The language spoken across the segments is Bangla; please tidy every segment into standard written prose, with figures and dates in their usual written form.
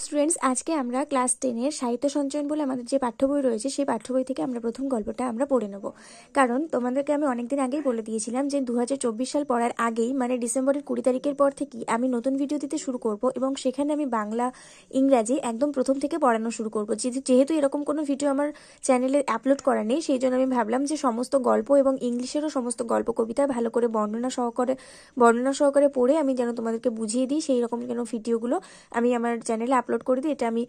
স্টুডেন্টস, আজকে আমরা ক্লাস 10-এর সাহিত্য সঞ্চয়ন বলে আমাদের যে পাঠ্য বই রয়েছে সেই পাঠ্য বই থেকে আমরা প্রথম গল্পটা আমরা পড়ে নেব। কারণ তোমাদেরকে আমি অনেকদিন আগেই বলে দিয়েছিলাম যে 2024 সাল পড়ার আগেই মানে ডিসেম্বরের 20 তারিখের পর থেকেই আমি নতুন ভিডিও দিতে শুরু করব এবং সেখানে আমি বাংলা ইংরাজি একদম প্রথম থেকে পড়ানো শুরু করব। যেহেতু এরকম কোনো ভিডিও আমার চ্যানেলে আপলোড করা নেই, সেই জন্য আমি ভাবলাম যে সমস্ত গল্প এবং ইংলিশেরও সমস্ত গল্প কবিতা ভালো করে বর্ণনা সহকারে পড়ে আমি যেন তোমাদেরকে বুঝিয়ে দিই, সেই রকম যেন ভিডিওগুলো আমি আমার চ্যানেলে আপলোড করে দিই, এটা আমি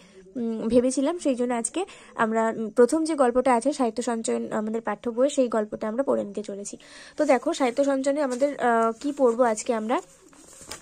ভেবেছিলাম। সেই জন্য আজকে আমরা প্রথম যে গল্পটা আছে সাহিত্য সঞ্চয়ন আমাদের পাঠ্য বইয়ে, সেই গল্পটা আমরা পড়ে নিতে চলেছি। তো দেখো, সাহিত্য সঞ্চয়নে আমাদের কি পড়বো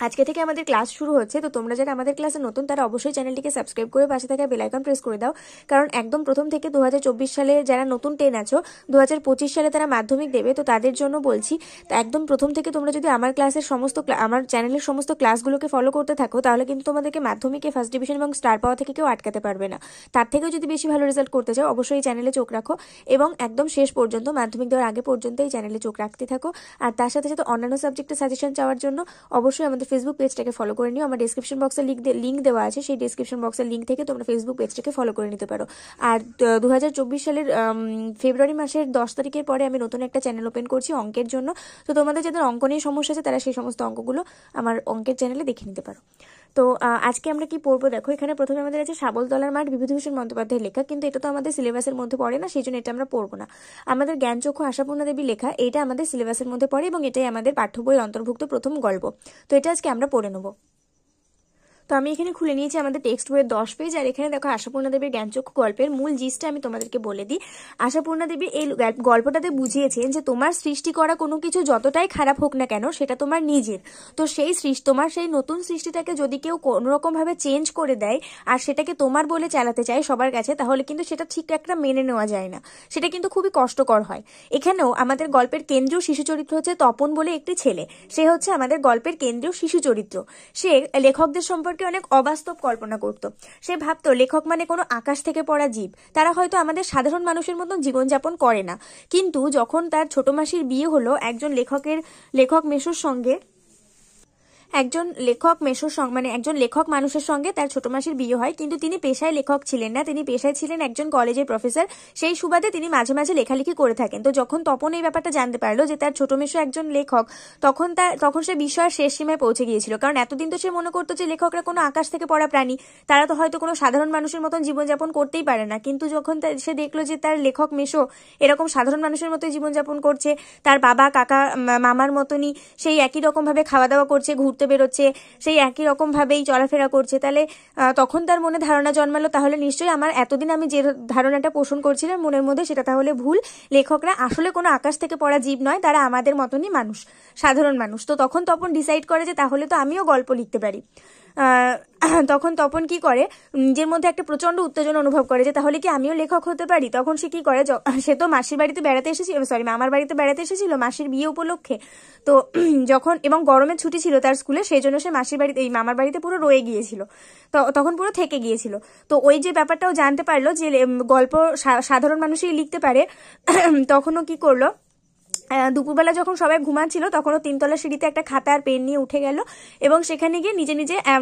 আজকে থেকে আমাদের ক্লাস শুরু হচ্ছে। তো তোমরা যারা আমাদের ক্লাসে নতুন তারা অবশ্যই চ্যানেলটিকে সাবস্ক্রাইব করে পাশে থাকা বেল আইকন প্রেস করে দাও, কারণ একদম প্রথম থেকে 2024 সালে যারা নতুন 10 আছো, 2025 সালে তারা মাধ্যমিক দেবে, তো তাদের জন্য বলছি। তো একদম প্রথম থেকে তোমরা যদি আমার চ্যানেলের সমস্ত ক্লাসগুলোকে ফলো করতে থাকো, তাহলে কিন্তু তোমাদেরকে মাধ্যমিকে ফার্স্ট ডিভিশন এবং স্টার পাওয়া থেকে কেউ আটকাতে পারবে না। তার থেকেও যদি বেশি ভালো রেজাল্ট করতে চাও, অবশ্যই এই চ্যানেলে চোখ রাখো এবং একদম শেষ পর্যন্ত, মাধ্যমিক দেওয়ার আগে পর্যন্ত এই চ্যানেলে চোখ রাখতে থাকো। আর তার সাথে সাথে অন্যান্য সাবজেক্টের সাজেশন চাওয়ার জন্য অবশ্যই আমাদের ফেসবুক পেজটাকে ফলো করে নিও। আমার ডেসক্রিপশন বক্সে লিঙ্ক দেওয়া আছে, সেই ডেসক্রিপশন বক্সের লিঙ্ক থেকে তোমরা ফেসবুক পেজটাকে ফলো করে নিতে পারো। আর 2024 সালের ফেব্রুয়ারি মাসের 10 তারিখের পরে আমি নতুন একটা চ্যানেল ওপেন করছি অঙ্কের জন্য। তো তোমাদের যাদের অঙ্ক নিয়ে সমস্যা আছে তারা সেই সমস্ত অঙ্কগুলো আমার অঙ্কের চ্যানেলে দেখে নিতে পারো। তো আজকে আমরা কি পড়বো দেখো, এখানে প্রথমে আমাদের আছে শাবলতলার মাঠ, বিভূতিভূষণ বন্দ্যোপাধ্যায়ের লেখা, কিন্তু এটা তো আমাদের সিলেবাসের মধ্যে পড়ে না, সেই জন্য এটা আমরা পড়বো না। আমাদের জ্ঞানচক্ষু আশাপূর্ণা দেবী লেখা, এটা আমাদের সিলেবাসের মধ্যে পড়ে এবং এটাই আমাদের পাঠ্য বইয়ের অন্তর্ভুক্ত প্রথম গল্প। তো এটা আজকে আমরা পড়ে নেবো। তো আমি এখানে খুলে নিয়েছি আমাদের টেক্সট বইয়ের 10 পেজ, আর এখানে দেখো আশাপূর্ণা দেবীর জ্ঞানচক্ষু গল্পের মূল জিনিসটা আমি তোমাদেরকে বলে দিই। আশাপূর্ণা দেবী এই গল্পটাতে বুঝিয়েছেন যে তোমার সৃষ্টি করা কোনো কিছু যতটাই খারাপ হোক না কেন, সেটা তোমার নিজের। তো তোমার সেই নতুন সৃষ্টিটাকে যদি কেউ কোনোরকম ভাবে চেঞ্জ করে দেয় আর সেটাকে তোমার বলে চালাতে চায় সবার কাছে, তাহলে কিন্তু সেটা ঠিক একটা মেনে নেওয়া যায় না, সেটা কিন্তু খুবই কষ্টকর হয়। এখানেও আমাদের গল্পের কেন্দ্রীয় শিশু চরিত্র হচ্ছে তপন বলে একটি ছেলে। সে হচ্ছে আমাদের গল্পের কেন্দ্রীয় শিশু চরিত্র। সে লেখকদের সম্পর্কে অনেক অবাস্তব কল্পনা করত। সে ভাবতো লেখক মানে কোনো আকাশ থেকে পড়া জীব, তারা হয়তো আমাদের সাধারণ মানুষের মতন জীবনযাপন করে না। কিন্তু যখন তার ছোট মাসির বিয়ে হলো একজন লেখক মেসোর সঙ্গে, একজন লেখক মানুষের সঙ্গে তার ছোট মাসির বিয়ে হয়, কিন্তু তিনি পেশায় লেখক ছিলেন না, তিনি পেশায় ছিলেন একজন কলেজের প্রফেসর। সেই সুবাদে তিনি মাঝে মাঝে লেখালেখি করে থাকেন। তো যখন তপন এই ব্যাপারটা জানতে পারলো যে তার ছোট মেসো একজন লেখক, তখন সে বিস্ময়ের শেষ সীমায় পৌঁছে গিয়েছিল। কারণ এতদিন তো সে মনে করতো যে লেখকরা কোনো আকাশ থেকে পড়া প্রাণী, তারা তো হয়তো কোনো সাধারণ মানুষের মতন জীবনযাপন করতেই পারে না। কিন্তু যখন সে দেখলো যে তার লেখক মেসো এরকম সাধারণ মানুষের মতোই জীবনযাপন করছে, তার বাবা কাকা মামার মতনই সেই একই রকম ভাবে খাওয়া দাওয়া করছে, ঘুরতে বেরোচ্ছে, সেই একই রকম ভাবেই চলাফেরা করছে, তাহলে তখন তার মনে ধারণা জন্মালো, তাহলে নিশ্চয়ই আমার এতদিন আমি যে ধারণাটা পোষণ করছিলাম মনের মধ্যে, সেটা তাহলে ভুল। লেখকরা আসলে কোনো আকাশ থেকে পড়া জীব নয়, তারা আমাদের মতনই মানুষ, সাধারণ মানুষ। তো তখন তপন ডিসাইড করে যে তাহলে তো আমিও গল্প লিখতে পারি। তখন তপন কি করে, নিজের মধ্যে একটা প্রচন্ড উত্তেজনা অনুভব করে যে তাহলে কি আমিও লেখক হতে পারি। তখন সে কি করে, সে তো মামার বাড়িতে বেড়াতে এসেছিল মাসির বিয়ে উপলক্ষে। তো এবং গরমের ছুটি ছিল তার স্কুলে, সেই জন্য সে মামার বাড়িতে পুরো রয়ে গিয়েছিল, তখন পুরো থেকে গিয়েছিল। তো ওই যে ব্যাপারটাও জানতে পারলো যে গল্প সাধারণ মানুষই লিখতে পারে। তখনও কি করলো, দুপুরবেলা যখন সবাই ঘুমাচ্ছিল তখনও 3তলা সিঁড়িতে একটা খাতা আর পেন নিয়ে উঠে গেল এবং সেখানে গিয়ে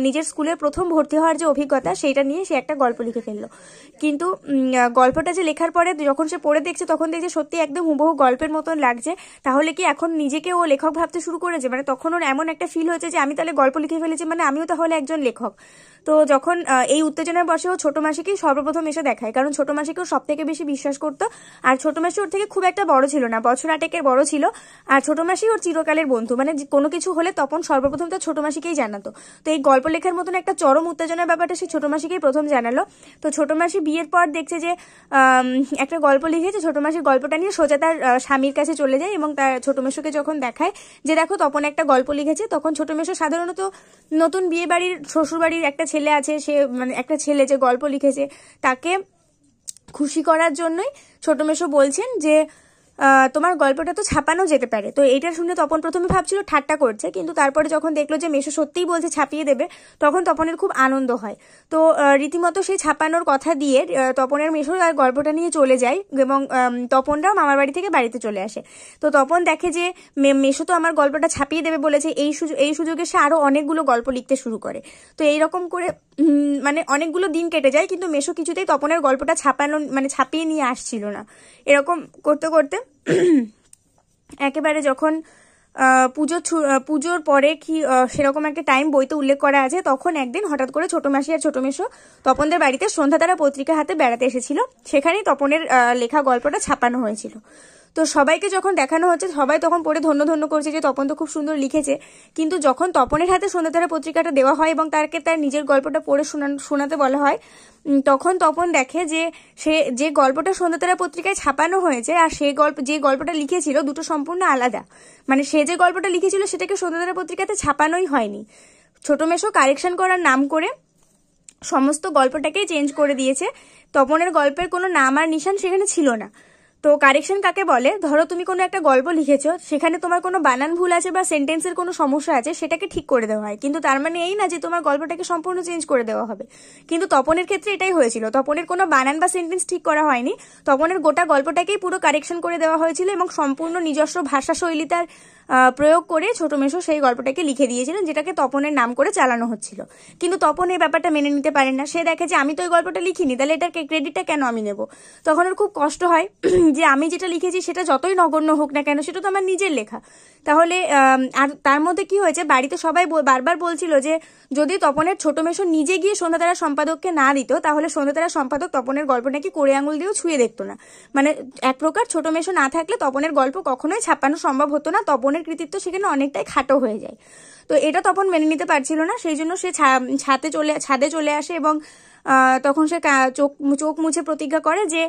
নিজের স্কুলের প্রথম ভর্তি হওয়ার যে অভিজ্ঞতা সেইটা নিয়ে সে একটা গল্প লিখে ফেললো। কিন্তু গল্পটা যে লেখার পরে যখন সে পড়ে দেখছে, তখন দেখছে সত্যি একদম হুবহু গল্পের মতন লাগছে। তাহলে কি এখন নিজেকে ও লেখক ভাবতে শুরু করেছে, মানে তখন ওর এমন একটা ফিল হয়েছে যে আমি তাহলে গল্প লিখে ফেলেছি, মানে আমিও তাহলে একজন লেখক। তো যখন এই উত্তেজনার বসে ও ছোট মাসিকেই সর্বপ্রথম এসে দেখায়, কারণ ছোট মাসিকেও সব থেকে বেশি বিশ্বাস করতো। আর ছোট মাসি ওর থেকে খুব একটা বড় ছিল না, বছর 8 বড় ছিল। আর ছোট মাসি ওর চিরকালের বন্ধু, মানে কোনো কিছু হলে তপন সর্বপ্রথম তার ছোট মাসিকেই জানাতো। তো এই গল্প লেখার মতন একটা চরম উত্তেজনার ব্যাপারটা সে ছোট মাসিকেই প্রথম জানালো। তো ছোট মাসি বিয়ের পর দেখছে যে একটা গল্প লিখেছে, ছোট মাসির গল্পটা নিয়ে সোজা তার স্বামীর কাছে চলে যায় এবং তার ছোট মেসোকে যখন দেখায় যে দেখো তপন একটা গল্প লিখেছে, তখন ছোট মেসো সাধারণত নতুন বিয়ে বাড়ির শ্বশুর বাড়ির একটা ছেলে আছে, সে মানে একটা ছেলে যে গল্প লিখেছে তাকে খুশি করার জন্যই ছোট মেসো বলছেন যে তোমার গল্পটা তো ছাপানো যেতে পারে। তো এইটা শুনে তপন প্রথমে ভাবছিল ঠাট্টা করছে, কিন্তু তারপরে যখন দেখলো যে মেশো সত্যিই বলছে ছাপিয়ে দেবে, তখন তপনের খুব আনন্দ হয়। তো রীতিমতো সেই ছাপানোর কথা দিয়ে তপনের মেশো আর গল্পটা নিয়ে চলে যায়, এবং তপনরাও মামার বাড়ি থেকে বাড়িতে চলে আসে। তো তপন দেখে যে মেশো তো আমার গল্পটা ছাপিয়ে দেবে বলেছে, এই সুযোগে সে আরো অনেকগুলো গল্প লিখতে শুরু করে। তো এইরকম করে মানে অনেকগুলো দিন কেটে যায়, কিন্তু মেশো কিছুতেই তপনের গল্পটা ছাপিয়ে নিয়ে আসছিল না। এরকম করতে করতে একেবারে যখন পুজোর পরে কি সেরকম একটা টাইম বইতে উল্লেখ করা আছে, তখন একদিন হঠাৎ করে ছোট মাসি আর ছোট মেশো তপনদের বাড়িতে সন্ধ্যাতারা পত্রিকা হাতে বেড়াতে এসেছিল। সেখানেই তপনের লেখা গল্পটা ছাপানো হয়েছিল। তো সবাইকে যখন দেখানো হচ্ছে, সবাই তখন পড়ে ধন্য ধন্য করছে যে তপন তো খুব সুন্দর লিখেছে। কিন্তু যখন তপনের হাতে সন্ধ্যাতারা পত্রিকাটা দেওয়া হয় এবং তাকে তার নিজের গল্পটা পড়ে শোনাতে বলা হয়, তখন তপন দেখে যে সে যে গল্পটা সন্ধ্যাতারা পত্রিকায় ছাপানো হয়েছে আর যে গল্পটা লিখেছিল দুটো সম্পূর্ণ আলাদা। মানে সে যে গল্পটা লিখেছিল সেটাকে সন্ধ্যাতারা পত্রিকাতে ছাপানোই হয়নি। ছোট মেশো কারেকশন করার নাম করে সমস্ত গল্পটাকেই চেঞ্জ করে দিয়েছে। তপনের গল্পের কোনো নাম আর নিশান সেখানে ছিল না। তো কারেকশন কাকে বলে? ধরো তুমি কোনো একটা গল্প লিখেছো, সেখানে তোমার কোনো বানান ভুল আছে বা সেন্টেন্সের কোনো সমস্যা আছে, সেটাকে ঠিক করে দেওয়া হয়। কিন্তু তার মানে এই না যে তোমার গল্পটাকে সম্পূর্ণ চেঞ্জ করে দেওয়া হবে। কিন্তু তপনের ক্ষেত্রে এটাই হয়েছিল। তপনের কোনো বানান বা সেন্টেন্স ঠিক করা হয়নি, তপনের গোটা গল্পটাকেই পুরো কারেকশন করে দেওয়া হয়েছিল এবং সম্পূর্ণ নিজস্ব ভাষা শৈলী তার প্রয়োগ করে ছোট মেশো সেই গল্পটাকে লিখে দিয়েছিলেন, যেটাকে তপনের নাম করে চালানো হচ্ছিল। কিন্তু তপন এই ব্যাপারটা মেনে নিতে পারেন না। সে দেখে যে আমি তো এই গল্পটা লিখিনি, তাহলে এটার ক্রেডিটটা কেন আমি নেব? তখন ওর খুব কষ্ট হয় যে আমি যেটা লিখেছি সেটা যতই নগণ্য হোক না কেন, সেটা তো আমার নিজের লেখা। তাহলে আর তার মধ্যে কি হয়েছে, বাড়িতে সবাই বারবার বলছিল যে যদি তপনের ছোট মেশো নিজে গিয়ে সন্ধ্যাতারা সম্পাদককে না দিত, তাহলে সন্ধ্যাতারা সম্পাদক তপনের গল্প নাকি কোড়ে আঙুল দিয়েও ছুঁয়ে দেখতো না। মানে এক প্রকার ছোট মেশো না থাকলে তপনের গল্প কখনোই ছাপানো সম্ভব হতো না, তপনের কৃতিত্ব সেখানে অনেকটাই খাটো হয়ে যায়। তো এটা তপন মেনে নিতে পারছিল না, সেই জন্য সে ছাদে চলে আসে এবং তখন সে চোখ মুছে প্রতিজ্ঞা করে যে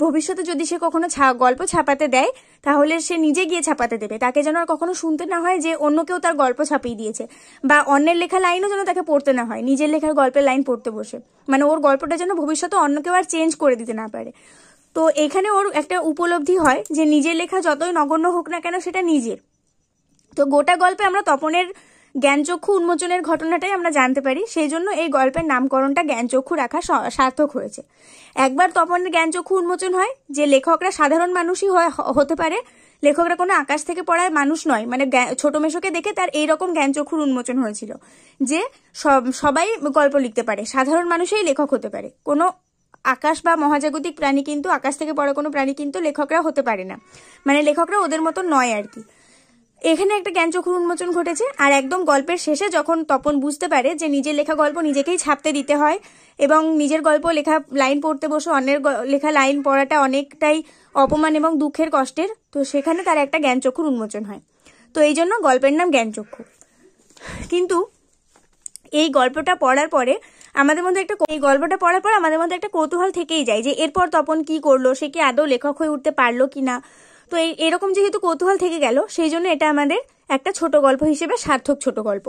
ভবিষ্যতে যদি সে কখনো গল্প ছাপাতে দেয়, তাহলে সে নিজে গিয়ে ছাপাতে দেবে। তাকে যেন আর কখনো শুনতে না হয় যে অন্য কেউ তার গল্প ছাপিয়ে দিয়েছে, বা অন্যের লেখা লাইনও যেন তাকে পড়তে না হয়, নিজের লেখার গল্পের লাইন পড়তে বসে। মানে ওর গল্পটা যেন ভবিষ্যতে অন্য কেউ আর চেঞ্জ করে দিতে না পারে। তো এখানে ওর একটা উপলব্ধি হয় যে নিজের লেখা যতই নগণ্য হোক না কেন সেটা নিজের। তো গোটা গল্পে আমরা তপনের জ্ঞানচক্ষু উন্মোচনের ঘটনাটাই আমরা জানতে পারি। সেই জন্য এই গল্পের নামকরণটা জ্ঞানচক্ষু রাখা সার্থক হয়েছে। একবার তপনের জ্ঞানচক্ষু উন্মোচন হয় যে লেখকরা সাধারণ মানুষই হতে পারে, লেখকরা কোনো আকাশ থেকে পড়ায় মানুষ নয়। মানে ছোট মেশোকে দেখে তার এইরকম জ্ঞানচক্ষুর উন্মোচন হয়েছিল যে সবাই গল্প লিখতে পারে, সাধারণ মানুষই লেখক হতে পারে। কোনো আকাশ বা মহাজাগতিক প্রাণী কিন্তু, আকাশ থেকে পড়া কোনো প্রাণী কিন্তু লেখকরা হতে পারে না। মানে লেখকরা ওদের মতো নয় আর কি। এখানে একটা জ্ঞানচক্ষুর উন্মোচন ঘটেছে। আর একদম গল্পের শেষে যখন তপন বুঝতে পারে যে নিজের লেখা গল্প নিজেকেই ছাপতে দিতে হয় এবং নিজের গল্প লেখা লাইন পড়তে বসে অন্যের লেখা লাইন পড়াটা অনেকটাই অপমান এবং দুঃখের কষ্টের, তো সেখানে তার একটা জ্ঞানচক্ষুর উন্মোচন হয়। তো এই জন্য গল্পের নাম জ্ঞানচক্ষু। কিন্তু এই গল্পটা পড়ার পরে আমাদের মধ্যে একটা কৌতূহল থেকেই যায় যে এরপর তপন কি করলো, সে কি আদৌ লেখক হয়ে উঠতে পারলো কিনা। তো এরকম যেহেতু কৌতূহল থেকে গেল, সেই জন্য এটা আমাদের একটা ছোট গল্প হিসেবে সার্থক ছোট গল্প।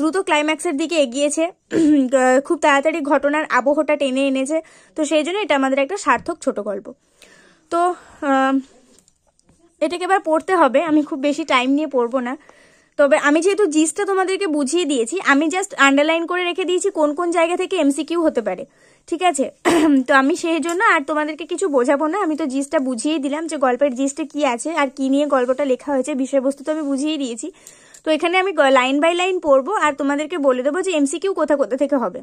দ্রুত ক্লাইম্যাক্সের দিকে এগিয়েছে, খুব তাড়াতাড়ি ঘটনার আবহটা টেনে এনেছে। তো সেই জন্য এটা আমাদের একটা সার্থক ছোট গল্প। তো এটাকে এবার পড়তে হবে, আমি খুব বেশি টাইম নিয়ে পড়বো না। তবে আমি যেহেতু জিসটা তোমাদেরকে বুঝিয়ে দিয়েছি, আমি জাস্ট আন্ডারলাইন করে রেখে দিয়েছি কোন কোন জায়গা থেকে এমসিকিউ হতে পারে, ঠিক আছে? তো আমি সেই জন্য আর তোমাদেরকে কিছু বোঝাবো না, আমি তো জিসটা বুঝিয়েই দিলাম যে গল্পের জিসটা কি আছে আর কি নিয়ে গল্পটা লেখা হয়েছে, বিষয়বস্তু তো আমি বুঝিয়েই দিয়েছি। তো এখানে আমি লাইন বাই লাইন পড়বো আর তোমাদেরকে বলে দেবো যে এমসিকিউ কোথা থেকে হবে।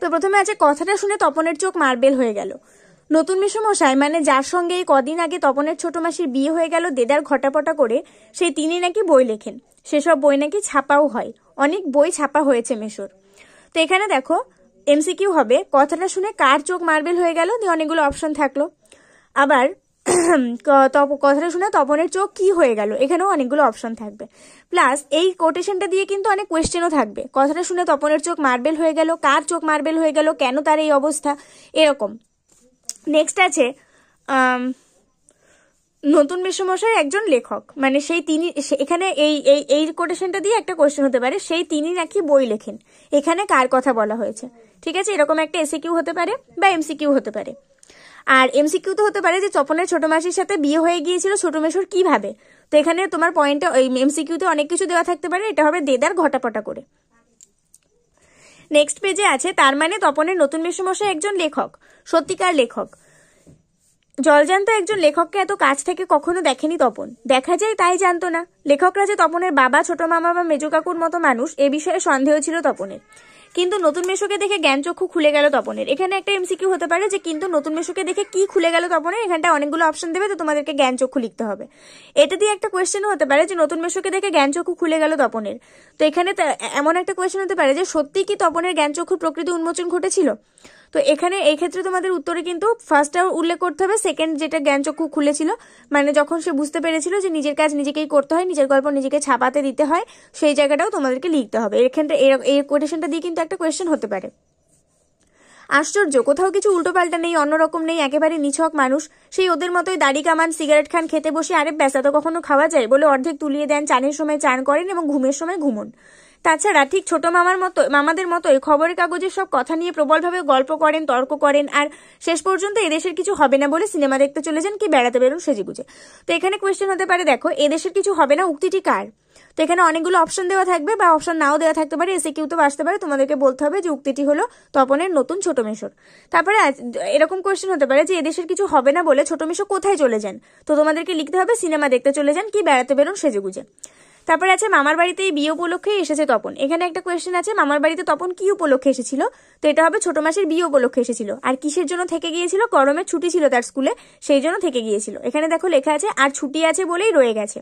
তো প্রথমে আছে, কথাটা শুনে তপনের চোখ মার্বেল হয়ে গেল। নতুন মেসোমশাই, মানে যার সঙ্গে এই কদিন আগে তপনের ছোট মাসির বিয়ে হয়ে গেল দেদার ঘটাপটা করে, সেই তিনি নাকি বই লেখেন, সেসব বই নাকি ছাপাও হয়, অনেক বই ছাপা হয়েছে মেশোর। তো এখানে দেখো এমসিকিউ হবে, কথাটা শুনে কার চোখ মার্বেল হয়ে গেল, দিয়ে অনেকগুলো অপশন থাকলো। আবার কথাটা শুনে তপনের চোখ কি হয়ে গেল, এখানেও অনেকগুলো অপশন থাকবে। প্লাস এই কোটেশনটা দিয়ে কিন্তু অনেক কোয়েশ্চেনও থাকবে, কথাটা শুনে তপনের চোখ মার্বেল হয়ে গেল, কার চোখ মার্বেল হয়ে গেল, কেন তার এই অবস্থা, এরকম। নেক্সট আছে, নতুন মেসোমশাই একজন লেখক, মানে সেই তিনি, এখানে এই কোটেশনটা দিয়ে একটা কোয়েশ্চেন হতে পারে, সেই তিনি নাকি বই লেখেন, এখানে কার কথা বলা হয়েছে, ঠিক আছে? এরকম একটা এসিকিউ হতে পারে বা এমসিকিউ হতে পারে। আর এমসিকিউ তো হতে পারে যে তপনের ছোট মাসির সাথে বিয়ে হয়ে গিয়েছিল ছোট মেশোর কিভাবে। তো এখানে তোমার পয়েন্টে ওই এমসিকিউতে অনেক কিছু দেওয়া থাকতে পারে, এটা হবে দেদার ঘটাপটা করে। নেক্সট পেজে আছে তার মানে তপনের নতুন মেসোমশাই একজন লেখক, সত্যিকার লেখক। জলজান্ত একজন লেখককে এত কাছ থেকে কখনো দেখেনি তপন, দেখা যায় তাই জানতো না। লেখকরা যে তপনের বাবা, ছোট মামা বা মেজো কাকুর মতো মানুষ এ বিষয়ে সন্দেহ ছিল তপনের। কিন্তু নতুন মেশোকে দেখে জ্ঞান চক্ষু খুলে গেল তপনের। এখানে একটা এমসিকিউ হতে পারে যে কিন্তু নতুন মেশোকে দেখে কি খুলে গেল তপনের, এখানটা অনেকগুলো অপশন দেবে, তো তোমাদেরকে জ্ঞান চক্ষু লিখতে হবে। এটা দিয়ে একটা কোয়েশ্চেন হতে পারে যে নতুন মেশোকে দেখে জ্ঞান চক্ষু খুলে গেল তপনের। তো এখানে এমন একটা কোয়েশ্চেন হতে পারে যে সত্যি কি তপনের জ্ঞান চক্ষুর প্রকৃতি উন্মোচন ঘটেছিল। তো এখানে এই ক্ষেত্রে তোমাদের উত্তরে কিন্তু ফার্স্টটা উল্লেখ করতে হবে, সেকেন্ড যেটা জ্ঞান চক্ষু খুলেছিল মানে যখন সে বুঝতে পেরেছিল যে নিজের কাজ নিজেকেই করতে হয়, নিজের গল্প নিজেকে ছাপাতে দিতে হয়, সেই জায়গাটাও তোমাদেরকে লিখতে হবে। এখানটা এই কোটেশনটা দিয়ে কিন্তু একটা কোয়েশ্চেন হতে পারে। আশ্চর্য, কোথাও কিছু উল্টোপাল্টা নেই, অন্যরকম নেই, একেবারে নিছক মানুষ। সেই ওদের মতোই দাড়ি কামান, সিগারেট খান, খেতে বসে আরে ব্যাস তো কখনো খাওয়া যায় বলে অর্ধেক তুলিয়ে দেন, চানের সময় চান করেন এবং ঘুমের সময় ঘুমন। তাছাড়া ঠিক ছোট মামাদের মতোই খবরের কাগজের সব কথা নিয়ে প্রবলভাবে গল্প করেন, তর্ক করেন, আর শেষ পর্যন্ত এদেশের কিছু হবে না বলে সিনেমা দেখতে চলে যান কি বেড়াতে বেরোন সেজেগুজে। তো এখানে কোয়েশ্চেন হতে পারে, দেখো এদেশের কিছু হবে না উক্তিটি কার। তো এখানে অনেকগুলো অপশন দেওয়া থাকবে বা অপশন নাও দেওয়া থাকতে পারে, এসে কিউ তো আসতে পারে। তোমাদেরকে বলতে হবে যে উক্তিটি হলো তপনের নতুন ছোট মেশোর। তারপরে এরকম কোয়েশ্চেন হতে পারে যে এদেশের কিছু হবে না বলে ছোট মেশো কোথায় চলে যান। তো তোমাদেরকে লিখতে হবে সিনেমা দেখতে চলে যান কি বেড়াতে বেরোন সেজেগুজে। তারপরে আছে মামার বাড়িতে এই বিয়ে উপলক্ষেই এসেছে তপন। এখানে একটা কোয়েশ্চেন আছে মামার বাড়িতে তপন কি উপলক্ষে এসেছিল। তো এটা হবে ছোট মাসের বিয়ে উপলক্ষে এসেছিল। আর কিসের জন্য থেকে গিয়েছিল, গরমের ছুটি ছিল তার স্কুলে, সেই জন্য থেকে গিয়েছিল। এখানে দেখো লেখা আছে আর ছুটি আছে বলেই রয়ে গেছে।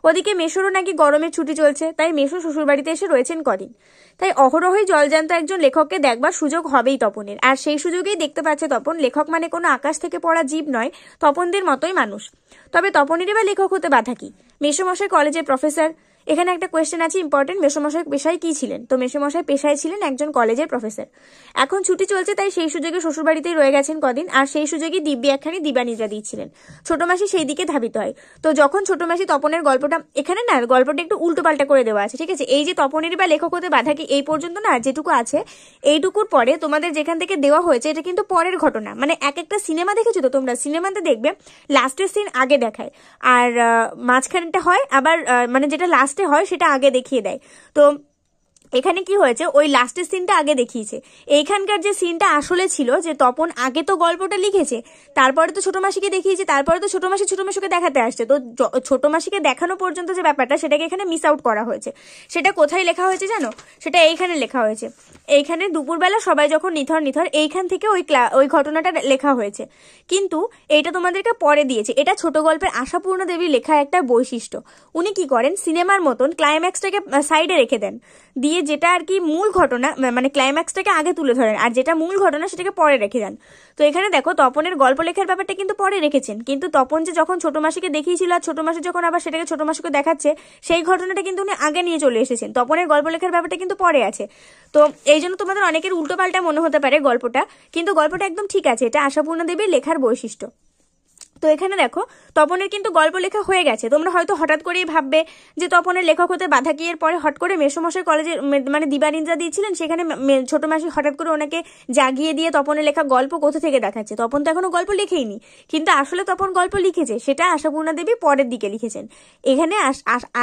ওদিকে মেশোরও নাকি গরমের ছুটি চলছে, তাই মেশো শ্বশুর বাড়িতে এসে রয়েছেন কদিন। তাই অহরহই জলজান্ত একজন লেখককে দেখবার সুযোগ হবেই তপনের। আর সেই সুযোগেই দেখতে পাচ্ছে তপন লেখক মানে কোনো আকাশ থেকে পড়া জীব নয়, তপনদের মতোই মানুষ। তবে তপনেরই বা লেখক হতে বাধা কি। মেসোমশাই কলেজের প্রফেসর। এখানে একটা কোয়েশ্চেন আছে ইম্পর্টেন্ট, মেসোমশাই পেশায় কি ছিলেন। তো মেসোমশাই পেশায় ছিলেন একজন কলেজের প্রফেসর। এখন ছুটি চলছে তাই সেই সুযোগে শ্বশুরবাড়িতেই রয়ে গেছেন কদিন, আর সেই সুযোগই দিব্যি একখানি দিবানিদ্রা দিচ্ছিলেন। ছোট মাসি সেই দিকে ধাবিত হয়। তো যখন ছোট মাসি তপনের গল্পটা, এখানে না গল্পটা একটু উল্টো পাল্টা করে দেওয়া আছে, ঠিক আছে। এই যে তপনেরই বা লেখক হতে বাধা কি এই পর্যন্ত না যেটুকু আছে এইটুকুর পরে তোমাদের যেখান থেকে দেওয়া হয়েছে এটা কিন্তু পরের ঘটনা। মানে এক একটা সিনেমা দেখেছো তো তোমরা, সিনেমাতে দেখবে লাস্টের সিন আগে দেখায় আর মাঝখানটা হয় আবার মানে যেটা লাস্টে হয় সেটা আগে দেখিয়ে দেয়। তো এখানে কি হয়েছে, ওই লাস্টের সিনটা আগে দেখিয়েছে। এইখানকার যে সিনটা আসলে ছিল যে তপন আগে তো গল্পটা লিখেছে, তারপরে তো ছোট মাসিকে দেখিয়েছে, তারপরে তো ছোট মাসি ছোট মাসিকে দেখাতে আসছে। তো ছোট মাসিকে দেখানো পর্যন্ত যে ব্যাপারটা সেটাকে এখানে মিস আউট করা হয়েছে। সেটা কোথায় লেখা হয়েছে জানো, সেটা এইখানে লেখা হয়েছে। এইখানে দুপুরবেলা সবাই যখন নিথর এইখান থেকে ওই ঘটনাটা লেখা হয়েছে। কিন্তু এইটা তোমাদেরকে পরে দিয়েছে। এটা ছোট গল্পের আশাপূর্ণ দেবীর লেখা একটা বৈশিষ্ট্য। উনি কি করেন, সিনেমার মতন ক্লাইম্যাক্সটাকে সাইডে রেখে দেন, দিয়ে যেটা আর কি মূল ঘটনা মানে ক্লাইম্যাক্সটাকে আগে তুলে ধরেন, আর যেটা মূল ঘটনা সেটাকে পরে রেখে দেন। তো এখানে দেখো তপনের গল্প লেখার ব্যাপারটা কিন্তু পরে রেখেছেন, কিন্তু তপন যে যখন ছোট মাসিকে দেখিয়েছিল আর ছোট মাসি যখন আবার সেটাকে ছোট মাসিকে দেখাচ্ছে সেই ঘটনাটা কিন্তু উনি আগে নিয়ে চলে এসেছেন। তপনের গল্প লেখার ব্যাপারটা কিন্তু পরে আছে। তো এই জন্য তোমাদের অনেকের উল্টো পাল্টা মনে হতে পারে গল্পটা, কিন্তু গল্পটা একদম ঠিক আছে। এটা আশাপূর্ণ দেবীর লেখার বৈশিষ্ট্য। তো এখানে দেখো তপনের কিন্তু গল্প লেখা হয়ে গেছে। তোমরা হয়তো হঠাৎ করেই ভাববে যে তপনের লেখক হতে বাধা কি, এর পরে হট করে মেসোমশাই কলেজে মানে দিবানিদ্রা দিয়েছিলেন, সেখানে ছোট মাসি হঠাৎ করে ওনাকে জাগিয়ে দিয়ে তপনের লেখা গল্প কোথা থেকে দেখাচ্ছে। তপন তো এখনো গল্প লিখেইনি, কিন্তু আসলে তপন গল্প লিখেছে, সেটা আশাপূর্ণা দেবী পরের দিকে লিখেছেন। এখানে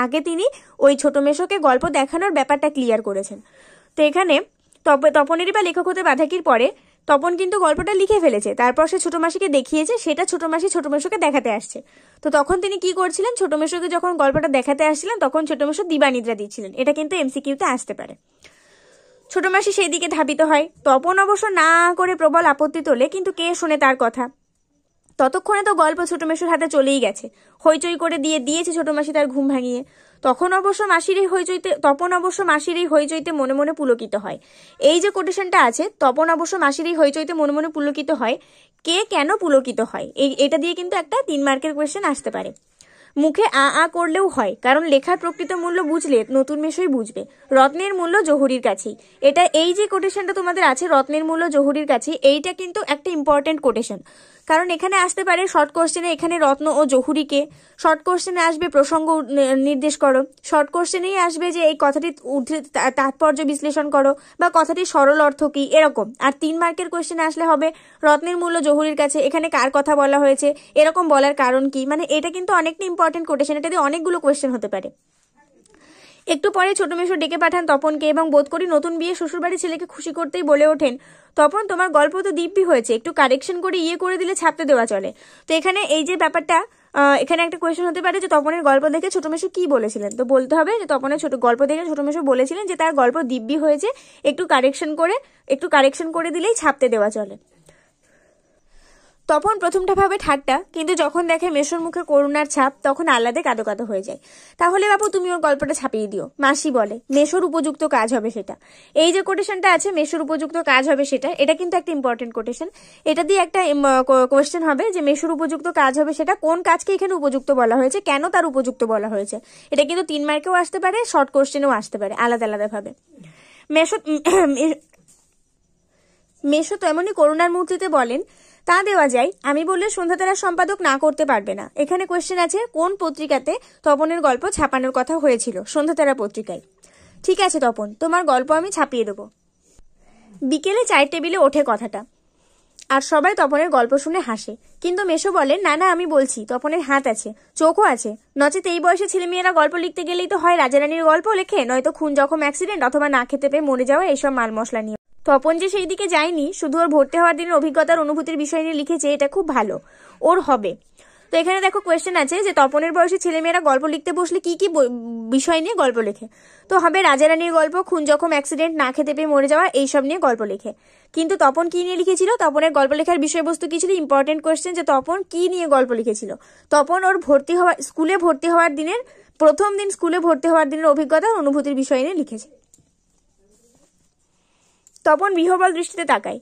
আগে তিনি ওই ছোট মেশোকে গল্প দেখানোর ব্যাপারটা ক্লিয়ার করেছেন। তো এখানে তপনেরই বা লেখক হতে বাধা কির পরে তপন কিন্তু গল্পটা লিখে ফেলেছে, তারপর সে ছোট মাসিকে দেখিয়েছে, সেটা ছোট মাসি ছোট মেশোকে দেখাতে আসছে। তো তখন তিনি কি করছিলেন, ছোট মেশোকে যখন গল্পটা দেখাতে আসছিলেন তখন ছোট মেশো দিবানিদ্রা দিচ্ছিলেন। এটা কিন্তু এমসিকিউতে আসতে পারে। ছোট মাসি সেই দিকে ধাবিত হয়। তপন অবশ্য না করে প্রবল আপত্তি তোলে, কিন্তু কে শোনে তার কথা। ততক্ষণে তো গল্প ছোট মেশোর হাতে চলেই গেছে, হইচই করে দিয়েছে ছোট মাসি তার ঘুম ভাঙিয়ে। তপন অবশ্য মাসির এই হইচইতে মনে মনে পুলকিত হয়। এই যে কোটেশনটা আছে, তপন অবশ্য মাসির এই হইচইতে মনে মনে পুলকিত হয়, কে কেন পুলকিত হয় এটা দিয়ে কিন্তু একটা 3 মার্কের কোয়েশ্চেন আসতে পারে। মুখে আ করলেও হয়, কারণ লেখার প্রকৃত মূল্য বুঝলে নতুন মেশোই বুঝবে। রত্নের মূল্য জহুরির কাছেই। এটা এই যে কোটেশনটা তোমাদের আছে রত্নের মূল্য জহুরির কাছেই, এইটা কিন্তু একটা ইম্পর্টেন্ট কোটেশন। কারণ এখানে আসতে পারে শর্ট কোশ্চেনে এখানে রত্ন ও জহুরিকে, শর্ট কোশ্চেনে আসবে প্রসঙ্গ নির্দেশ করো, শর্ট কোশ্চেনেই আসবে যে এই কথাটি তাৎপর্য বিশ্লেষণ করো বা কথাটির সরল অর্থ কি, এরকম। আর 3 মার্কের কোশ্চেনে আসলে হবে রত্নের মূল্য জহুরির কাছে, এখানে কার কথা বলা হয়েছে, এরকম বলার কারণ কি। মানে এটা কিন্তু অনেকটা ইম্পর্টেন্ট কোটেশন, এটা দিয়ে অনেকগুলো কোয়েশ্চেন হতে পারে। একটু পরে ছোট মেশো ডেকে পাঠান তপনকে এবং বোধ করি নতুন বিয়ে শ্বশুরবাড়ির ছেলেকে খুশি করতেই বলে ওঠেন, তপন তোমার গল্প তো দিব্যি হয়েছে, একটু কারেকশন করে করে দিলে ছাপতে দেওয়া চলে। তো এখানে এই যে ব্যাপারটা, এখানে একটা কোয়েশ্চেন হতে পারে যে তপনের গল্প দেখে ছোট মেশো কি বলেছিলেন। তো বলতে হবে যে তপনের গল্প দেখে ছোট মেশো বলেছিলেন যে তার গল্প দিব্যি হয়েছে, একটু কারেকশন করে দিলেই ছাপতে দেওয়া চলে। তপন প্রথমটা ভাবে ঠাট্টা, কিন্তু যখন দেখে মেশোর মুখে করুণার ছাপ তখন আহ্লাদে কাঁদো কাঁদো হয়ে যায়। তাহলে বাবু তুমি ওর গল্পটা ছাপিয়ে দিও। মাসি বলে মেশোর উপযুক্ত কাজ হবে সেটা। এই যে কোটেশনটা আছে মেশোর উপযুক্ত কাজ হবে সেটা, এটা কিন্তু একটা ইম্পর্টেন্ট কোটেশন। এটা দিয়ে একটা কোয়েশ্চেন হবে যে মেশোর উপযুক্ত কাজ হবে সেটা, কোন কাজকে এখানে উপযুক্ত বলা হয়েছে, কেন তার উপযুক্ত বলা হয়েছে। এটা কিন্তু 3 মার্কেও আসতে পারে, শর্ট কোয়েশ্চেনেও আসতে পারে আলাদা আলাদা ভাবে। মেশো তো এমনই করুণার মূর্তিতে বলেন, তা দেওয়া যায়, আমি বললে সন্ধ্যাতারা সম্পাদক না করতে পারবে না। এখানে কোয়েশ্চেন আছে কোন পত্রিকাতে তপনের গল্প ছাপানোর কথা হয়েছিল, সন্ধ্যাতারা পত্রিকায়। ঠিক আছে তপন, তোমার গল্প আমি ছাপিয়ে দেবো। বিকেলে চায়ের টেবিলে ওঠে কথাটা, আর সবাই তপনের গল্প শুনে হাসে। কিন্তু মেশো বলেন, না না আমি বলছি, তপনের হাত আছে, চোখও আছে, নচেত এই বয়সে ছেলেমেয়েরা গল্প লিখতে গেলেই তো হয় রাজারানীর গল্প লেখে, নয়তো খুন জখম অ্যাক্সিডেন্ট অথবা না খেতে পেয়ে মরে যাওয়া এইসব মাল মশলা নিয়ে। তপন যে সেই দিকে যায়নি, শুধু ওর ভর্তি হওয়ার দিনের অভিজ্ঞতার অনুভূতির বিষয় নিয়ে লিখেছে, এটা খুব ভালো, ওর হবে। তো এখানে দেখো কোয়েশ্চেন আছে যে তপনের বয়সী ছেলেমেয়েরা গল্প লিখতে বসলে কি কি বিষয় নিয়ে গল্প লেখে। তো হবে রাজারানীর গল্প, খুন জখম অ্যাক্সিডেন্ট, না খেতে পেয়ে মরে যাওয়া, এইসব নিয়ে গল্প লেখে। কিন্তু তপন কি নিয়ে লিখেছিল, তপনের গল্প লেখার বিষয়বস্তু কি ছিল, ইম্পর্টেন্ট কোয়েশ্চেন যে তপন কি নিয়ে গল্প লিখেছিল। তপন ওর স্কুলে ভর্তি হওয়ার দিনের প্রথম দিন স্কুলে ভর্তি হওয়ার দিনের অভিজ্ঞতা অনুভূতির বিষয় নিয়ে লিখেছে। তপন বিহ্বল দৃষ্টিতে তাকায়।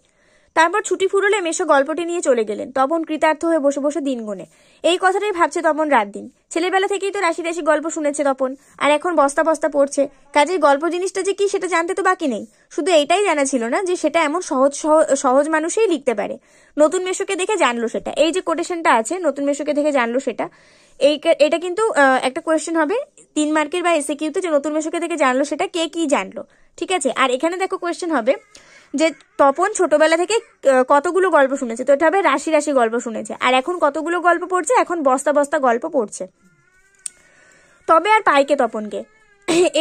তারপর ছুটি ফুরলে মেশো গল্পটি নিয়ে চলে গেলেন। তপন কৃতার্থ হয়ে বসে বসে দিন গুনে এই কথাটাই ভাবছে তপন রাত দিন। ছেলেবেলা থেকেই তো রাশি রাশি গল্প শুনেছে তপন, আর এখন বস্তা বস্তা পড়ছে। কাজেই গল্প জিনিসটা যে কি সেটা জানতে তো বাকি নেই, শুধু এইটাই জানা ছিল না যে সেটা এমন সহজ মানুষই লিখতে পারে। নতুন মেশোকে দেখে জানলো সেটা, এই যে কোটেশনটা আছে নতুন মেশোকে দেখে জানলো সেটা, এটা কিন্তু একটা কোয়েশ্চেন হবে 3 মার্কের বা এসএকিউতে, যে নতুন মেশোকে দেখে জানলো সেটা, কে কি জানলো। ঠিক আছে, আর এখানে দেখো কোয়েশ্চেন হবে যে তপন ছোটবেলা থেকে কতগুলো গল্প শুনেছে। তো এটা হবে রাশি রাশি গল্প শুনেছে, আর এখন কতগুলো গল্প পড়ছে, এখন বস্তা বস্তা গল্প পড়ছে। তবে আর পাইকে তপনকে,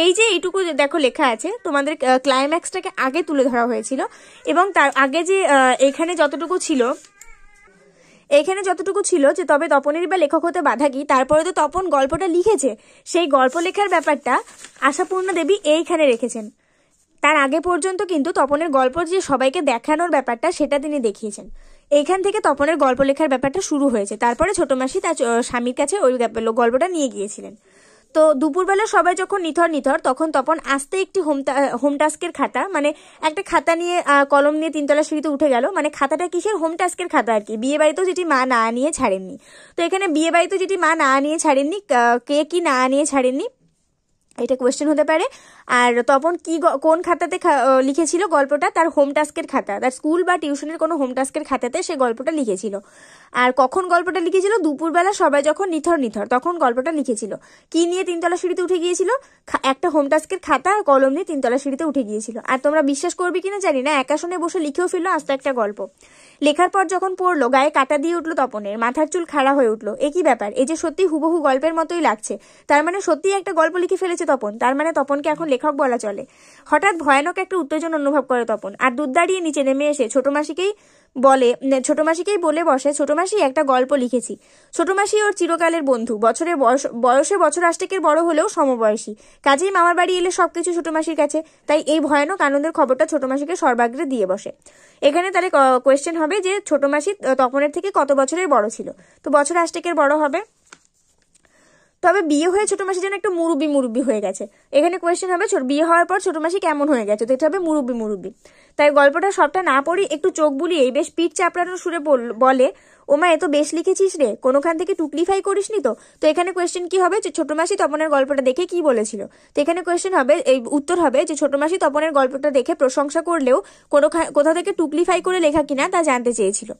এই যে এইটুকু দেখো লেখা আছে, তোমাদের ক্লাইম্যাক্সটাকে আগে তুলে ধরা হয়েছিল, এবং তার আগে যে এখানে যতটুকু ছিল যে তবে তপনেরই বা লেখক হতে বাধা কি, তারপরে তো তপন গল্পটা লিখেছে, সেই গল্প লেখার ব্যাপারটা আশাপূর্ণা দেবী এইখানে রেখেছেন। তার আগে পর্যন্ত কিন্তু তপনের গল্প যে সবাইকে দেখানোর ব্যাপারটা সেটা তিনি দেখিয়েছেন। এইখান থেকে তপনের গল্প লেখার ব্যাপারটা শুরু হয়েছে। তারপরে ছোট মাসি তার স্বামীর কাছে ওই গল্পটা নিয়ে গিয়েছিলেন। তো দুপুরবেলা সবাই যখন নিথর তখন তপন আস্তে একটি হোম টাস্কের খাতা, মানে একটা খাতা নিয়ে কলম নিয়ে 3তলা সিঁড়িতে উঠে গেল। মানে খাতাটা কিসের, হোম টাস্কের খাতা আর কি, বিয়ে বাড়িতেও যেটি মা না নিয়ে ছাড়েননি। তো এখানে বিয়ে বাড়িতেও যেটি মা না নিয়ে ছাড়েননি, কে কি না নিয়ে ছাড়েননি এটা কোয়েশ্চেন হতে পারে। আর তপন কি কোন খাতাতে লিখেছিল গল্পটা, তার হোম টাস্কের খাতা, তার স্কুল বা টিউশনের কোনো হোম টাস্কের খাতাতে সে গল্পটা লিখেছিল। আর কখন গল্পটা লিখেছিল, দুপুরবেলা সবাই যখন নিথর তখন গল্পটা লিখেছিল। কি নিয়ে 3তলা সিঁড়িতে উঠে গিয়েছিল, একটা হোম টাস্কের খাতা আর কলম নিয়ে 3তলা সিঁড়িতে উঠে গিয়েছিল। আর তোমরা বিশ্বাস করবে কিনা জানি না, একা শুনে বসে লিখেও ফেললো আস্ত একটা গল্প। লেখার পর যখন পড়লো গায়ে কাটা দিয়ে উঠলো তপনের, মাথার চুল খাড়া হয়ে উঠলো। একই ব্যাপার, এই যে সত্যি হুবহু গল্পের মতোই লাগছে, তার মানে সত্যিই একটা গল্প লিখে ফেলেছে তপন, তার মানে তপনকে এখন লেখক বলা চলে। হঠাৎ ভয়ানক একটা উত্তেজনা অনুভব করে তপন, আর দুধ দাঁড়িয়ে নিচে নেমে এসে ছোট মাসিকেই বলে বসে, ছোট মাসি একটা গল্প লিখেছি। ছোট মাসি ওর চিরকালের বন্ধু, বয়সে বছর 8 বড় হলেও সমবয়সী, কাজেই মামার বাড়ি এলে সবকিছু ছোট মাসির কাছে, তাই এই ভয়ানক আনন্দের খবরটা ছোট মাসিকে সর্বাগ্রে দিয়ে বসে। এখানে তাহলে কোয়েশ্চেন হবে যে ছোট মাসি তপনের থেকে কত বছরের বড় ছিল। তো বছর 8 বড় হবে। তবে বিয়ে হয়ে ছোট মাসি যেন একটা মুরব্বি হয়ে গেছে। এখানে কোয়েশ্চেন হবে বিয়ে হওয়ার পর ছোট মাসি কেমন হয়ে গেছে, তো এটা হবে মুরব্বি। তাই গল্পটা সবটা না পড়ি একটু চোখ বুলিয়েই বেশ পিঠ চাপড়ানোর সুরে বলে, ওমা এ তো বেশ লিখেছিস রে, কোনোখান থেকে টুকলিফাই করিসনি তো। তো এখানে কোয়েশ্চেন কি হবে, যে ছোট মাসি তপনের গল্পটা দেখে কি বলেছিল। তো এখানে কোয়েশ্চেন হবে, এই উত্তর হবে যে ছোট মাসি তপনের গল্পটা দেখে প্রশংসা করলেও কোথা থেকে টুকলিফাই করে লেখা কিনা তা জানতে চেয়েছিল।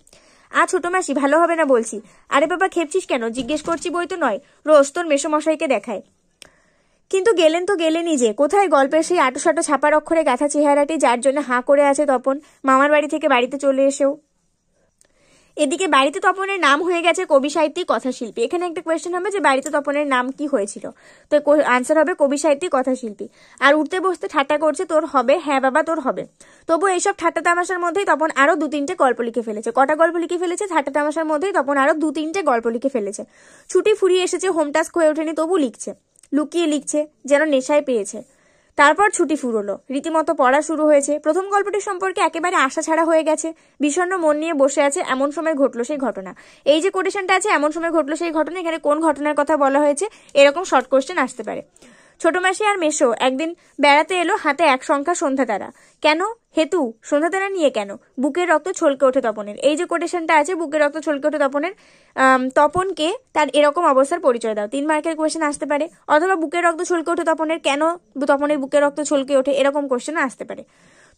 ছোট মাসি ভালো হবে না বলছি। আরে বাবা খেপছিস কেন, জিজ্ঞেস করছি বই তো নয়, রোজ তোর মেসোমশাইকে দেখায়। কিন্তু গেলেন তো গেলেনই যে, কোথায় গল্পের সেই আটোসাটো ছাপার অক্ষরে গাঁথা চেহারাটি যার জন্য হাঁ করে আছে তপন মামার বাড়ি থেকে বাড়িতে চলে এসেও। এদিকে বাড়িতে তপনের নাম হয়ে গেছে কবি সাহিত্যিক কথাশিল্পী। এখানে একটা কোয়েশ্চেন হবে যে বাড়িতে তপনের নাম কি হয়েছিল, তো আনসার হবে কবি সাহিত্যিক কথাশিল্পী। আর উঠতে বসতে ঠাট্টা করছে তোর হবে, হ্যাঁ বাবা তোর হবে। তবু এইসব ঠাট্টা তামাশার মধ্যেই তপন আরো 2-3টে গল্প লিখে ফেলেছে। কটা গল্প লিখে ফেলেছে? ঠাট্টা তামাশার মধ্যেই তপন আরো 2-3টে গল্প লিখে ফেলেছে। ছুটি ফুরিয়ে এসেছে, হোম টাস্ক হয়ে ওঠেনি, তবু লিখছে, লুকিয়ে লিখছে, যেন নেশায় পেয়েছে। তারপর ছুটি ফুরলো, রীতিমতো পড়া শুরু হয়েছে। প্রথম গল্পটি সম্পর্কে একেবারে আশা ছাড়া হয়ে গেছে, বিষণ্ণ মন নিয়ে বসে আছে। এমন সময় ঘটলো সেই ঘটনা। এই যে কোটেশনটা আছে, এমন সময় ঘটলো সেই ঘটনা, এখানে কোন ঘটনার কথা বলা হয়েছে, এরকম শর্ট কোশ্চেন আসতে পারে। ছোট মাসি আর মেশো একদিন বেড়াতে এলো, হাতে এক সংখ্যা সন্ধ্যা তারা। কেন? হেতু সন্ধ্যা তারা নিয়ে কেন? বুকের রক্ত ছলকে ওঠে তপনের। এই যে কোটেশনটা আছে, বুকের রক্ত ছলকে ওঠে তপনের, তপনকে তার এরকম অবস্থার পরিচয় দাও। 3 মার্কের কোয়েশ্চেন আসতে পারে। অথবা বুকের রক্ত ছলকে ওঠে তপনের, কেন তপনের বুকের রক্ত ছলকে ওঠে, এরকম কোয়েশ্চেন আসতে পারে।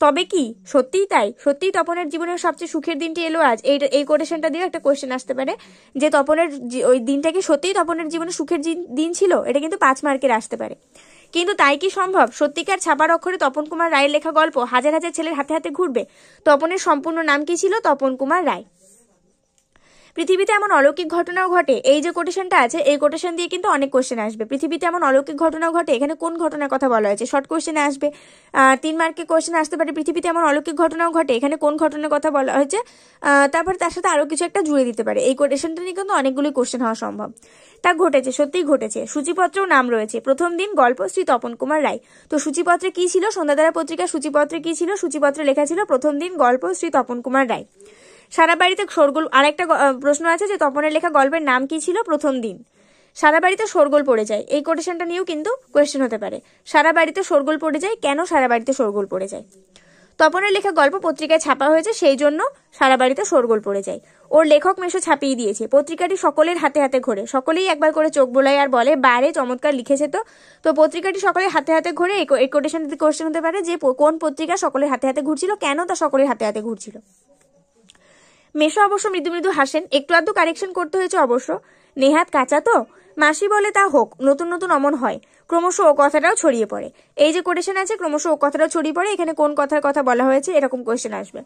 তবে কি সত্যিই তাই? সত্যিই তপনের জীবনের সবচেয়ে সুখের দিনটি এলো আজ? এই কোটেশনটা দিয়ে একটা কোয়েশ্চেন আসতে পারে যে তপনের ওই দিনটা কি সত্যিই তপনের জীবনে সুখের দিন ছিল? এটা কিন্তু 5 মার্কের আসতে পারে। কিন্তু তাই কি সম্ভব? সত্যিকার ছাপার অক্ষরে তপন কুমার রায়ের লেখা গল্প হাজার হাজার ছেলের হাতে হাতে ঘুরবে? তপনের সম্পূর্ণ নাম কি ছিল? তপন কুমার রায়। পৃথিবীতে এমন অলৌকিক ঘটনাও ঘটে। এই যে কোটেশনটা আছে, এই কোটেশন দিয়ে কিন্তু অনেক কোশ্চেন আসবে। পৃথিবীতে এমন অলৌকিক ঘটনাও ঘটে, এখানে কোন ঘটনার কথা বলা হয়েছে? শর্ট কোশ্চেনে আসবে। 3 মার্কের কোশ্চেন আসতে পারে, পৃথিবীতে এমন অলৌকিক ঘটনাও ঘটে, এখানে কোন ঘটনার কথা বলা হয়েছে? তারপরে তার সাথে আরো কিছু একটা জুড়ে দিতে পারে। এই কোটেশনটা নিয়ে কিন্তু অনেকগুলি কোশ্চেন হওয়া সম্ভব। তা ঘটেছে, সত্যিই ঘটেছে। সূচিপত্রেও নাম রয়েছে। প্রথম দিন গল্প শ্রী তপন কুমার রায়। তো সূচিপত্রে কি ছিল? সন্ধ্যাতারা পত্রিকার সূচিপত্রে কি ছিল? সূচিপত্রে লেখা ছিল প্রথম দিন গল্প শ্রী তপন কুমার রায়। সারা বাড়িতে শোরগোল। আরেকটা প্রশ্ন আছে যে তপনের লেখা গল্পের নাম কি ছিল? প্রথম দিন। সারা বাড়িতে শোরগোল পড়ে যায়, এই কোটেশনটা নিয়েও কিন্তু কোয়েশ্চেন হতে পারে। সারা বাড়িতে শোরগোল পড়ে যায়, কেন সারা বাড়িতে শোরগোল পড়ে যায়? তপনের লেখা গল্প পত্রিকায় ছাপা হয়েছে, সেই জন্য সারা বাড়িতে শোরগোল পড়ে যায়। ওর লেখক মেশো ছাপিয়ে দিয়েছে। পত্রিকাটি সকলের হাতে হাতে ঘোরে, সকলেই একবার করে চোখ বোলায় আর বলে বারে চমৎকার লিখেছে। তো পত্রিকাটি সকলের হাতে হাতে ঘোরে, এই কোটেশনটিতে কোয়েশ্চেন হতে পারে যে কোন পত্রিকা সকলের হাতে হাতে ঘুরছিল, কেন তা সকলের হাতে হাতে ঘুরছিল। মেশো অবশ্য মৃদু মৃদু হাসেন, একটু আধটু কারেকশন করতে হয়েছে অবশ্য। নেহাত কাঁচা তো। মাসি বলে তা হোক, নতুন নতুন অমন হয়। ক্রমশ ও কথাটাও ছড়িয়ে পড়ে। এই যে কোটেশন আছে, ক্রমশ ও কথাটাও ছড়িয়ে পড়ে, এখানে কোন কথার কথা বলা হয়েছে, এরকম কোয়েশ্চেন আসবে।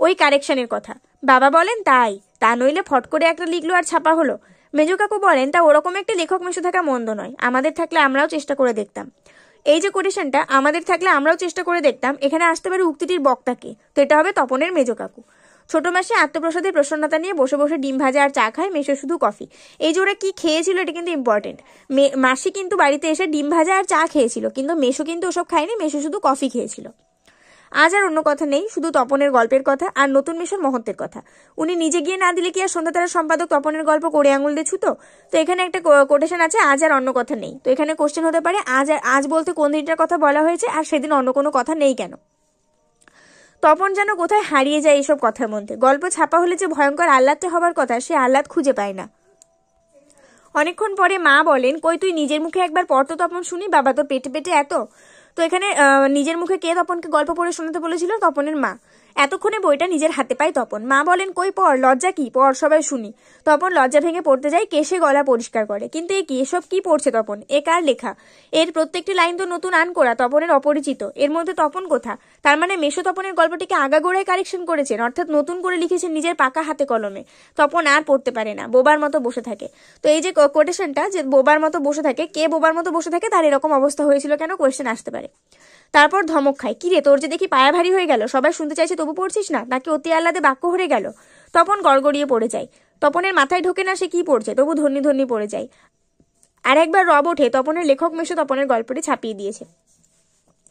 ওই কারেকশনের কথা বাবা বলেন তাই, তা নইলে ফট করে একটা লিখলো আর ছাপা হলো। মেজো কাকু বলেন তা ওরকম একটা লেখক মেশো থাকা মন্দ নয়, আমাদের থাকলে আমরাও চেষ্টা করে দেখতাম। এই যে কোটেশনটা, আমাদের থাকলে আমরাও চেষ্টা করে দেখতাম, এখানে আসতে পারে উক্তিটির বক্তাকে, তো এটা হবে তপনের মেজো কাকু। ছোট মাসি আত্মপ্রসাদের প্রসন্নতা নিয়ে বসে বসে ডিম ভাজা আর চা খায়, মেশো শুধু কফি। এই যে ওরা কি খেয়েছিল এটা কিন্তু ইম্পর্টেন্ট। মাসি কিন্তু বাড়িতে এসে ডিম ভাজা আর চা খেয়েছিল, কিন্তু মেশো কিন্তু ওসব খায়নি, মেশো শুধু কফি খেয়েছিল। আজ আর অন্য কথা নেই, শুধু তপনের গল্পের কথা আর নতুন মেশোর মহত্বের কথা। উনি নিজে গিয়ে না দিলে কি আর সন্ধ্যাতারা সম্পাদক তপনের গল্প করে আঙুল দিয়ে ছুতো? তো এখানে একটা কোটেশন আছে, আজ আর অন্য কথা নেই। তো এখানে কোশ্চেন হতে পারে আজ বলতে কোন দিনটার কথা বলা হয়েছে, আর সেদিন অন্য কোনো কথা নেই কেন? তপন যেন কোথায় হারিয়ে যায় এইসব কথার মধ্যে। গল্প ছাপা হলে যে ভয়ঙ্কর আহ্লাদটা হবার কথা, সে আহ্লাদ খুঁজে পায় না। অনেকক্ষণ পরে মা বলেন, কই তুই নিজের মুখে একবার পড় তো তপন শুনি, বাবা তো পেটে পেটে এত। তো এখানে নিজের মুখে কে তপনকে গল্প পড়ে শোনাতে বলেছিল? তপনের মা। এতক্ষণে বইটা নিজের হাতে পায় তপন। মা বলেন, কই পড়, লজ্জা কি, পড় সবাই শুনি। তপন লজ্জা ভেঙে পড়তে যায়, কেশে গলা পরিষ্কার করে। কিন্তু এ কি, এসব কি পড়ছে তপন? এ কার লেখা? এর প্রত্যেকটি লাইন তো নতুন আন করা, তপনের অপরিচিত। এর মধ্যে তপন কোথা? তার মানে মেশো তপনের গল্পটিকে আগাগোড়ায় কারেকশন করেছেন, অর্থাৎ নতুন করে লিখেছেন নিজের পাকা হাতে কলমে। তপন আর পড়তে পারে না, বোবার মতো বসে থাকে। তো এই যে কোটেশনটা, যে বোবার মতো বসে থাকে, কে বোবার মতো বসে থাকে, তার এরকম অবস্থা হয়েছিল কেন, কোয়েশ্চেন আসতে পারে। তারপর ধমক খায়, কি রে তোর যে দেখি পায়া ভারী হয়ে গেল, সবাই শুনতে চাইছে তবু পড়ছিস না, নাকি অতি আহ্লাদে বাক্য হরে গেল? তপন গড়গড়িয়ে পড়ে যায়। তপনের মাথায় ঢোকে না সে কি পড়ছে, তবু ধন্যি ধন্যি পড়ে যায়। আর একবার রব ওঠে, তপনের লেখক মেশো তপনের গল্পটি ছাপিয়ে দিয়েছে।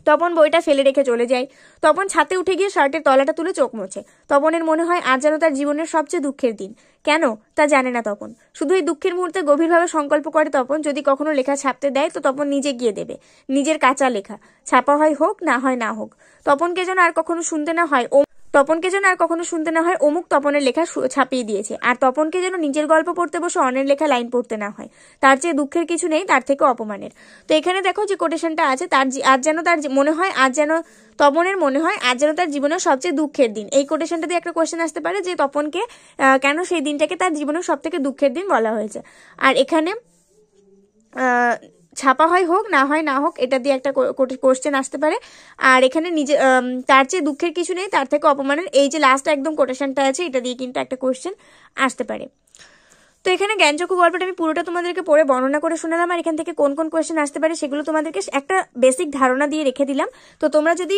তপন বইটা ফেলে রেখে চলে যায়। তপন ছাতে উঠে গিয়ে শার্টের তলাটা তুলে চোখ মোছে। তপনের মনে হয় আজ যেন তার জীবনের সবচেয়ে দুঃখের দিন। কেন তা জানে না তপন, শুধু এই দুঃখের মুহূর্তে গভীরভাবে সংকল্প করে তপন, যদি কখনো লেখা ছাপতে দেয় তো তপন নিজে গিয়ে দেবে, নিজের কাঁচা লেখা। ছাপা হয় হোক, না হয় না হোক, তপনকে যেন আর কখনো শুনতে না হয় তপনকে যেন আর কখনো শুনতে না হয় অমুক তপনের লেখা ছাপিয়ে দিয়েছে, আর তপনকে যেন নিজের গল্প পড়তে বসে অন্যের লেখা লাইন পড়তে না হয়, তার চেয়ে দুঃখের কিছু নেই, তার থেকে অপমানের। তো এখানে দেখো যে কোটেশনটা আছে, আজ যেন তার মনে হয়, আজ যেন তপনের মনে হয় আজ যেন তার জীবনের সবচেয়ে দুঃখের দিন। এই কোটেশনটা দিয়ে একটা কোয়েশ্চেন আসতে পারে যে তপনকে কেন সেই দিনটাকে তার জীবনের সব থেকে দুঃখের দিন বলা হয়েছে। আর এখানে ছাপা হয় হোক না হয় না হোক, এটা দিয়ে একটা কোশ্চেন আসতে পারে। আর এখানে নিজে তার চেয়ে দুঃখের কিছু নেই, তার থেকে অপমানের, এই যে লাস্ট একদম কোটেশনটা আছে, এটা দিয়ে কিন্তু একটা কোশ্চেন আসতে পারে। তো এখানে জ্ঞানচক্ষু গল্পটা আমি পুরোটা তোমাদেরকে পড়ে বর্ণনা করে শোনালাম, আর এখান থেকে কোন কোন কোয়েশ্চেন আসতে পারে সেগুলো তোমাদেরকে একটা বেসিক ধারণা দিয়ে রেখে দিলাম। তো তোমরা যদি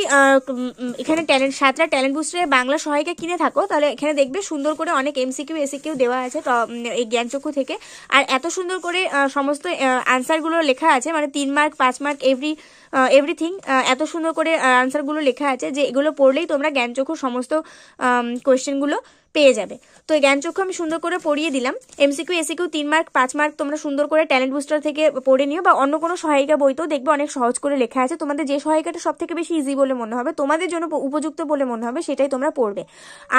এখানে সাঁতরা ট্যালেন্ট বুস্টারের বাংলা সহায়িকা কিনে থাকো, তাহলে এখানে দেখবে সুন্দর করে অনেক এমসিকিউ এসিকিউ দেওয়া আছে এই জ্ঞানচক্ষু থেকে, আর এত সুন্দর করে সমস্ত আনসারগুলো লেখা আছে, মানে 3 মার্ক 5 মার্ক এভরিথিং, এত সুন্দর করে আনসারগুলো লেখা আছে যে এগুলো পড়লেই তোমরা জ্ঞানচক্ষুর সমস্ত কোয়েশ্চেনগুলো পেয়ে যাবে। তো এই জ্ঞানচক্ষু আমি সুন্দর করে পড়িয়ে দিলাম। এমসিকিউ এসিকিউ 3 মার্ক 5 মার্ক তোমরা সুন্দর করে ট্যালেন্ট বুস্টার থেকে পড়ে নিও, বা অন্য কোনো সহায়িকা বইতেও দেখবে অনেক সহজ করে লেখা আছে। তোমাদের যে সহায়িকাটা সব থেকে বেশি ইজি বলে মনে হবে, তোমাদের জন্য উপযুক্ত বলে মনে হবে, সেটাই তোমরা পড়বে।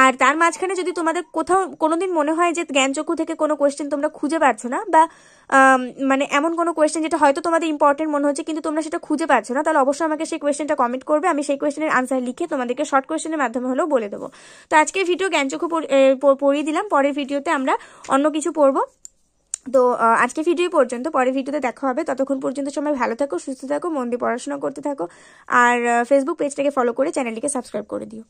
আর তার মাঝখানে যদি তোমাদের কোথাও কোনোদিন মনে হয় যে জ্ঞানচক্ষু থেকে কোনো কোয়েশ্চেন তোমরা খুঁজে পাচ্ছ না, বা মানে এমন কোনো কোয়েশ্চেন যেটা হয়তো তোমাদের ইম্পর্টেন্ট মনে হচ্ছে কিন্তু তোমরা সেটা খুঁজে পাচ্ছ না, তাহলে অবশ্যই আমাকে সেই কোয়েশ্চেনটা কমেন্ট করবে, আমি সেই কোয়েশ্চেনের আনসার লিখে তোমাদেরকে শর্ট কোয়েশ্চেনের মাধ্যমে হলেও বলে দেবো। তো আজকের ভিডিও জ্ঞানচক্ষু পড়িয়ে দিলাম, পরের ভিডিওতে আমরা অন্য কিছু পড়বো। তো আজকে ভিডিও পর্যন্ত, পরের ভিডিওতে দেখা হবে। ততক্ষণ পর্যন্ত সবাই ভালো থাকো, সুস্থ থাকো, মন দিয়ে পড়াশোনা করতে থাকো, আর ফেসবুক পেজটাকে ফলো করে চ্যানেলটিকে সাবস্ক্রাইব করে দিও।